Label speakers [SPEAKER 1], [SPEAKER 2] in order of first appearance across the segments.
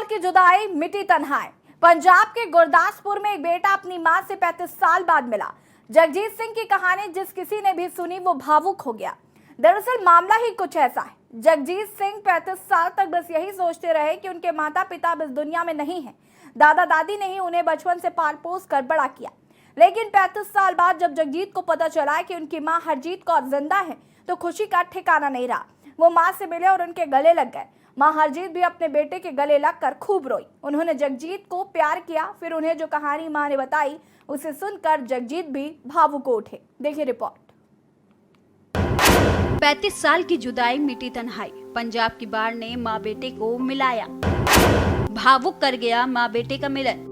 [SPEAKER 1] साल की जुदाई मिटी तन्हाई। पंजाब के गुरदासपुर में एक बेटा अपनी मां से 35 साल बाद मिला। जगजीत सिंह की कहानी जिस किसी ने भी सुनी वो भावुक हो गया। दरअसल मामला ही कुछ ऐसा है। जगजीत सिंह 35 साल तक बस यही सोचते रहे कि उनके माता पिता अब इस दुनिया में नहीं हैं। दादा दादी ने ही उन्हें बचपन से पाल पोस कर बड़ा किया। लेकिन 35 साल बाद जब जगजीत को पता चला कि उनकी मां हरजीत कौर जिंदा है तो खुशी का ठिकाना नहीं रहा। वो मां से मिले और उनके गले लग गए। मां हरजीत भी अपने बेटे के गले लगकर खूब रोई। उन्होंने जगजीत को प्यार किया। फिर उन्हें जो कहानी मां ने बताई उसे सुनकर जगजीत भी भावुक हो उठे। देखिए रिपोर्ट।
[SPEAKER 2] 35 साल की जुदाई मिटी तन्हाई। पंजाब की बाढ़ ने माँ बेटे को मिलाया। भावुक कर गया माँ बेटे का मिलन।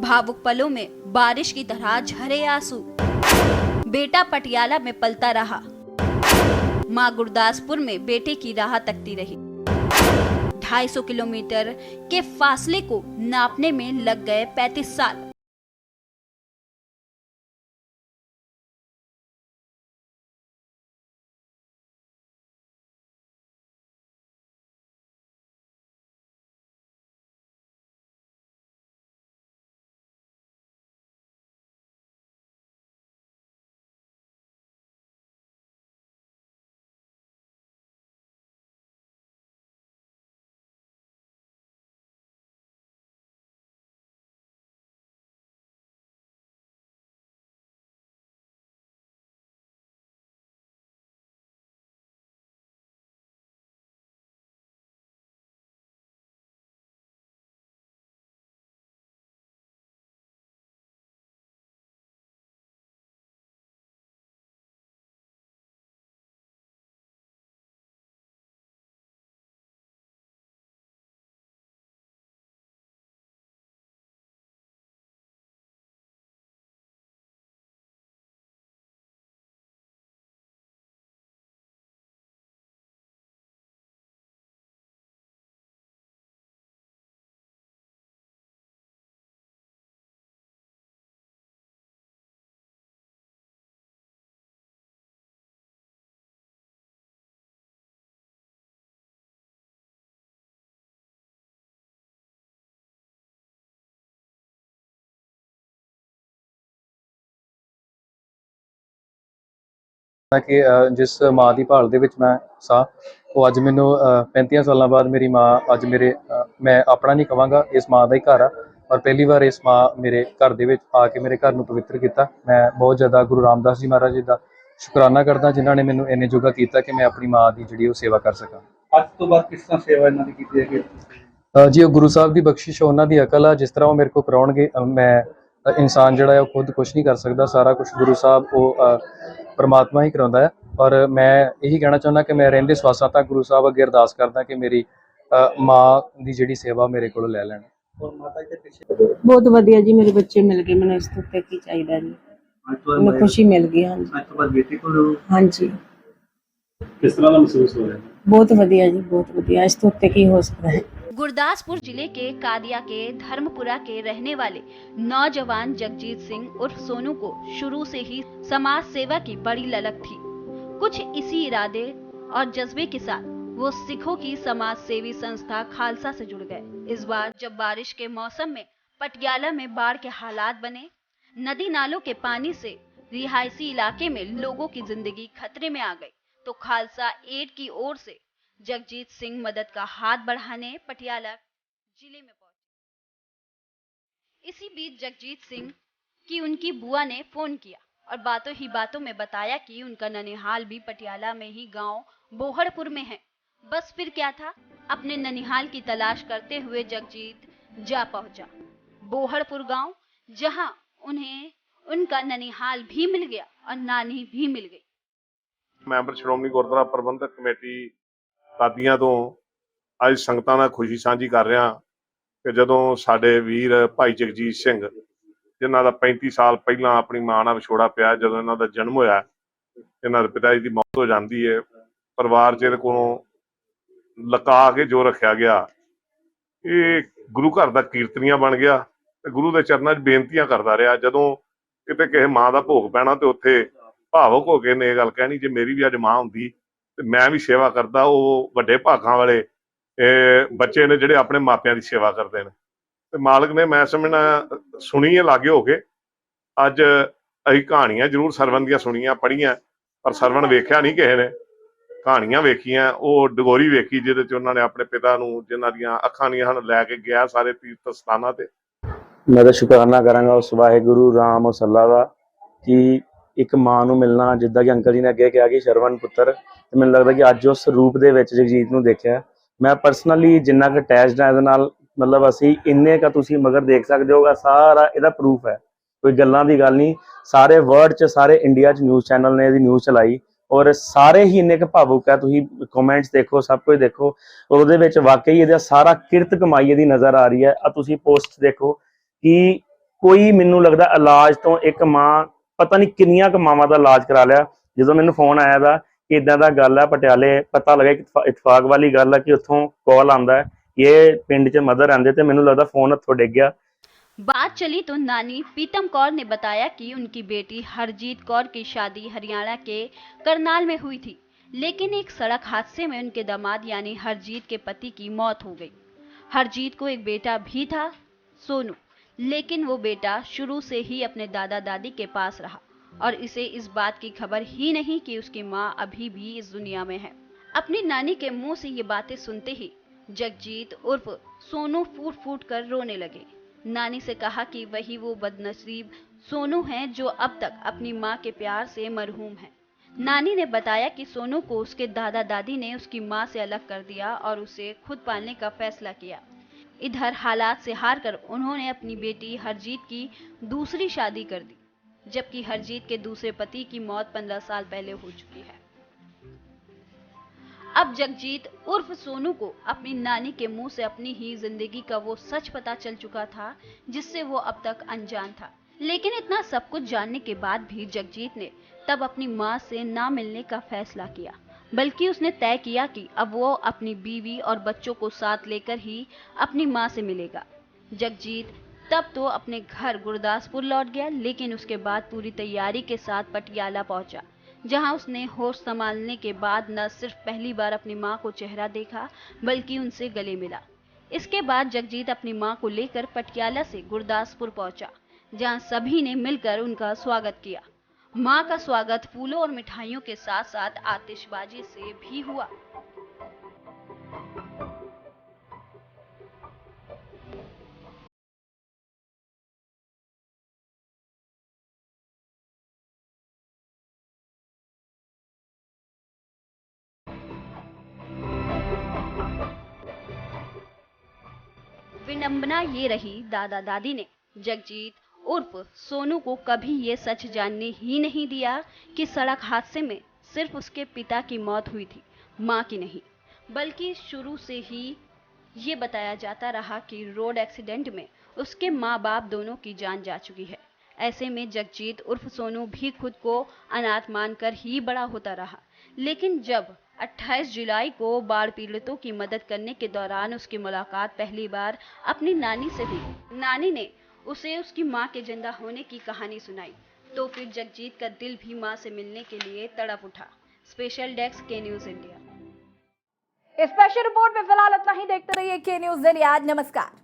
[SPEAKER 2] भावुक पलों में बारिश की तरह झरे आंसू। बेटा पटियाला में पलता रहा। माँ गुरदासपुर में बेटे की राह तकती रही। 250 किलोमीटर के फासले को नापने में लग गए 35 साल।
[SPEAKER 3] कि जिस माँ की भाल दे विच मैं सा वो अज मैनू 35 सालों बाद मेरी माँ अज मेरे मैं अपना नहीं कहांगा, इस माँ का ही घर आ और पहली बार इस माँ मेरे घर दे विच आके मेरे घर नूं पवित्र किया। मैं बहुत ज़्यादा गुरु रामदास जी महाराज जी का शुकराना करदा जिन्हों ने मैनू इन्ने जोगा किया कि मैं अपनी माँ की जिहड़ी सेवा कर सकां।
[SPEAKER 4] ਅੱਜ ਤੋਂ ਬਾਅਦ किस तरह सेवा इन्हां दी कीती है
[SPEAKER 3] जी गुरु साहब की बख्शिश उन्हों की अकल आ, जिस तरह वो मेरे को कराउणगे मैं इंसान जिहड़ा है खुद कुछ नहीं कर सकता, सारा कुछ गुरु साहब वो परमात्मा ही कराउंदा है। और मैं यही कहना चाहुंदा कि मैं रहिंदे स्वासां तक गुरु साहब अगे अरदास करदा कि मेरी माँ की जिहड़ी सेवा मेरे कोलों लै लैण।
[SPEAKER 4] और माता के पीछे
[SPEAKER 5] बहुत वधिया जी, मेरे बच्चे मिल गए, मैंने इस तो उत्ते की चाहिए जी, मैंने खुशी मिल गई। हाँ जी,
[SPEAKER 4] आज तो बाद बेटे को
[SPEAKER 5] हाँ जी,
[SPEAKER 4] किस तरह का महसूस हो रहा है?
[SPEAKER 5] बहुत वधिया जी, बहुत वधिया, इस तो उत्ते की हो सकता है।
[SPEAKER 2] गुरदासपुर जिले के कादिया के धर्मपुरा के रहने वाले नौजवान जगजीत सिंह उर्फ सोनू को शुरू से ही समाज सेवा की बड़ी ललक थी। कुछ इसी इरादे और जज्बे के साथ वो सिखों की समाज सेवी संस्था खालसा से जुड़ गए। इस बार जब बारिश के मौसम में पटियाला में बाढ़ के हालात बने, नदी नालों के पानी से रिहायशी इलाके में लोगों की जिंदगी खतरे में आ गई, तो खालसा एड की ओर से जगजीत सिंह मदद का हाथ बढ़ाने पटियाला जिले में पहुंचे। इसी बीच जगजीत सिंह की उनकी बुआ ने फोन किया और बातों ही बातों में बताया कि उनका ननिहाल भी पटियाला में ही गांव बोहड़पुर में है। बस फिर क्या था, अपने ननिहाल की तलाश करते हुए जगजीत जा पहुंचा बोहड़पुर गांव, जहां उन्हें उनका ननिहाल भी मिल गया और नानी भी मिल गई।
[SPEAKER 6] मैंबर श्रोमणी गुरुद्वारा प्रबंधक कमेटी कादियां तो ਅੱਜ ਸੰਗਤਾਂ ਨਾਲ ਖੁਸ਼ੀ ਸਾਂਝੀ ਕਰ ਰਿਹਾ ਕਿ ਜਦੋਂ ਸਾਡੇ ਵੀਰ ਭਾਈ ਜਗਜੀਤ ਸਿੰਘ ਜਿਨ੍ਹਾਂ ਦਾ 35 ਸਾਲ ਪਹਿਲਾਂ ਆਪਣੀ ਮਾਂ ਨਾਲ ਵਿਛੋੜਾ ਪਿਆ, ਜਦੋਂ ਇਹਨਾਂ ਦਾ ਜਨਮ ਹੋਇਆ ਇਹਨਾਂ ਦੇ ਪਿਤਾ ਜੀ ਦੀ ਮੌਤ ਹੋ ਜਾਂਦੀ ਹੈ, ਪਰਿਵਾਰ 'ਚ ਇਹਦੇ ਕੋਲੋਂ ਲੁਕਾ ਕੇ ਜੋ ਰੱਖਿਆ ਗਿਆ ਇਹ ਗੁਰੂ ਘਰ ਦਾ ਕੀਰਤਨੀਆ ਬਣ ਗਿਆ ਤੇ ਗੁਰੂ ਦੇ ਚਰਨਾਂ 'ਚ ਬੇਨਤੀਆਂ ਕਰਦਾ ਰਿਹਾ। ਜਦੋਂ ਕਿਤੇ ਕਿਸੇ ਮਾਂ ਦਾ ਭੋਗ ਪੈਣਾ ਤੇ ਉੱਥੇ ਭਾਵੁਕ ਹੋ ਕੇ ਨੇ ਇਹ ਗੱਲ ਕਹਿਣੀ, ਜੇ ਮੇਰੀ ਵੀ ਅੱਜ ਮਾਂ ਹੁੰਦੀ ਤੇ ਮੈਂ ਵੀ ਸੇਵਾ ਕਰਦਾ। ਉਹ ਵੱਡੇ ਭਾਗਾਂ ਵਾਲੇ ਇਹ ਬੱਚੇ ਨੇ ਜਿਹੜੇ ਆਪਣੇ ਮਾਪਿਆਂ ਦੀ ਸੇਵਾ ਕਰਦੇ ਨੇ ਤੇ ਮਾਲਕ ਨੇ ਮੈਂ ਸਮਝਣਾ ਸੁਣੀ ਹੈ ਲਾਗੇ ਹੋ ਕੇ। ਅੱਜ ਅਸੀਂ ਕਹਾਣੀਆਂ ਜ਼ਰੂਰ ਸਰਵਣ ਦੀਆਂ ਸੁਣੀਆਂ ਪੜ੍ਹੀਆਂ, ਪਰ ਸਰਵਣ ਵੇਖਿਆ ਨਹੀਂ ਕਿਸੇ ਨੇ। ਕਹਾਣੀਆਂ ਵੇਖੀਆਂ, ਉਹ ਡਗੋਰੀ ਵੇਖੀ ਜਿਹਦੇ ਚ ਉਹਨਾਂ ਨੇ ਆਪਣੇ ਪਿਤਾ ਨੂੰ, ਜਿਨ੍ਹਾਂ ਦੀਆਂ ਅੱਖਾਂ ਨਹੀਂ ਹਨ, ਲੈ ਕੇ ਗਿਆ ਸਾਰੇ ਤੀਰਥ ਸਥਾਨਾਂ ਤੇ।
[SPEAKER 7] मैं तो शुकराना करांगा उस वाहेगुरु राम और सल्ला का कि एक मां ਨੂੰ ਮਿਲਣਾ, ਜਿੱਦਾਂ ਕਿ ਅੰਕਲ ਜੀ ਨੇ ਅੱਗੇ ਕਿਹਾ ਕਿ ਸ਼ਰਵਣ ਪੁੱਤਰ, ਤੇ ਮੈਨੂੰ ਲੱਗਦਾ ਕਿ ਅੱਜ ਉਸ ਰੂਪ ਦੇ ਵਿੱਚ ਜਗਜੀਤ ਨੂੰ ਦੇਖਿਆ। ਮੈਂ ਪਰਸਨਲੀ ਜਿੰਨਾ ਕੁ ਅਟੈਚਡ ਹਾਂ ਇਹਦੇ ਨਾਲ, ਮਤਲਬ ਅਸੀਂ ਇੰਨੇ ਕੁ ਤੁਸੀਂ ਮਗਰ ਦੇਖ ਸਕਦੇ ਹੋਗਾ, ਸਾਰਾ ਇਹਦਾ ਪ੍ਰੂਫ ਹੈ, ਕੋਈ ਗੱਲਾਂ ਦੀ ਗੱਲ ਨਹੀਂ। ਸਾਰੇ ਵਰਲਡ 'ਚ, ਸਾਰੇ ਇੰਡੀਆ 'ਚ ਨਿਊਜ਼ ਚੈਨਲ ਨੇ ਇਹਦੀ ਨਿਊਜ਼ ਚਲਾਈ ਔਰ ਸਾਰੇ ਹੀ ਇੰਨੇ ਕੁ ਭਾਵੁਕ ਹੈ। ਤੁਸੀਂ ਕਮੈਂਟਸ ਦੇਖੋ, ਸਭ ਕੁਝ ਦੇਖੋ, ਉਹਦੇ ਵਿੱਚ ਵਾਕਈ ਇਹਦਾ ਸਾਰਾ ਕਿਰਤ ਕਮਾਈ ਇਹਦੀ ਨਜ਼ਰ ਆ ਰਹੀ ਹੈ। ਆ ਤੁਸੀਂ ਪੋਸਟ ਦੇਖੋ ਕਿ ਕੋਈ, ਮੈਨੂੰ ਲੱਗਦਾ ਇਲਾਜ ਤੋਂ ਇੱਕ ਮਾਂ ਪਤਾ ਨਹੀਂ ਕਿੰਨੀਆਂ ਕੁ ਮਾਵਾਂ ਦਾ ਇਲਾਜ ਕਰਾ ਲਿਆ। ਜਦੋਂ ਮੈਨੂੰ ਫੋਨ ਆਇਆ ਦਾ ਕਿ ਇਦਾਂ ਦਾ ਗੱਲ ਹੈ ਪਟਿਆਲੇ, ਪਤਾ ਲੱਗਾ ਕਿ ਇਤਫਾਕ ਵਾਲੀ ਗੱਲ ਹੈ ਕਿ ਉੱਥੋਂ ਕਾਲ ਆਉਂਦਾ ਹੈ ਇਹ ਪਿੰਡ 'ਚ ਮਦਰ ਰਹਿੰਦੇ, ਤੇ ਮੈਨੂੰ ਲੱਗਦਾ ਫੋਨ ਹੱਥੋਂ ਡਿੱਗ ਗਿਆ।
[SPEAKER 2] बात चली तो नानी पीतम कौर ने बताया कि उनकी बेटी हरजीत कौर की शादी हरियाणा के करनाल में हुई थी, लेकिन एक सड़क हादसे में उनके दामाद यानी हरजीत के पति की मौत हो गई। हरजीत को एक बेटा भी था, सोनू, लेकिन वो बेटा शुरू से ही अपने दादा दादी के पास रहा और इसे इस बात की खबर ही नहीं कि उसकी माँ अभी भी इस दुनिया में है। अपनी नानी के मुंह से ये बातें सुनते ही जगजीत उर्फ सोनू फूट फूट कर रोने लगे। नानी से कहा कि वही वो बदनसीब सोनू हैं जो अब तक अपनी माँ के प्यार से मरहूम हैं। नानी ने बताया कि सोनू को उसके दादा दादी ने उसकी माँ से अलग कर दिया और उसे खुद पालने का फैसला किया। इधर हालात से हार कर उन्होंने अपनी बेटी हरजीत की दूसरी शादी कर दी, जबकि हरजीत के दूसरे पति की मौत 15 साल पहले हो चुकी है। अब जगजीत उर्फ सोनू को अपनी नानी के मुंह से अपनी ही जिंदगी का वो सच पता चल चुका था जिससे वो अब तक अनजान था। लेकिन इतना सब कुछ जानने के बाद भी जगजीत ने तब अपनी मां से ना मिलने का फैसला किया, बल्कि उसने तय किया कि अब वो अपनी बीवी और बच्चों को साथ लेकर ही अपनी मां से मिलेगा। जगजीत तब तो अपने घर गुरदासपुर लौट गया, लेकिन उसके बाद पूरी तैयारी के साथ पटियाला पहुंचा, जहां उसने होश संभालने के बाद न सिर्फ पहली बार अपनी मां को चेहरा देखा बल्कि उनसे गले मिला। इसके बाद जगजीत अपनी मां को लेकर पटियाला से गुरदासपुर पहुंचा, जहां सभी ने मिलकर उनका स्वागत किया। मां का स्वागत फूलों और मिठाइयों के साथ साथ आतिशबाजी से भी हुआ। विडंबना ये रही, दादा दादी ने जगजीत उर्फ सोनू को कभी ये सच जानने ही नहीं दिया कि सड़क हादसे में सिर्फ उसके पिता की मौत हुई थी, मां की नहीं। बल्कि शुरू से ही ये बताया जाता रहा कि रोड एक्सीडेंट में उसके माँ बाप दोनों की जान जा चुकी है। ऐसे में जगजीत उर्फ सोनू भी खुद को अनाथ मानकर ही बड़ा होता रहा। लेकिन जब 28 जुलाई को बाढ़ पीड़ितों की मदद करने के दौरान उसकी मुलाकात पहली बार अपनी नानी से हुई, नानी ने उसे उसकी मां के जिंदा होने की कहानी सुनाई, तो फिर जगजीत का दिल भी मां से मिलने के लिए तड़प उठा। स्पेशल डेस्क के न्यूज इंडिया।
[SPEAKER 1] स्पेशल रिपोर्ट में फिलहाल इतना ही। देखते रहिए के न्यूज इंडिया। नमस्कार।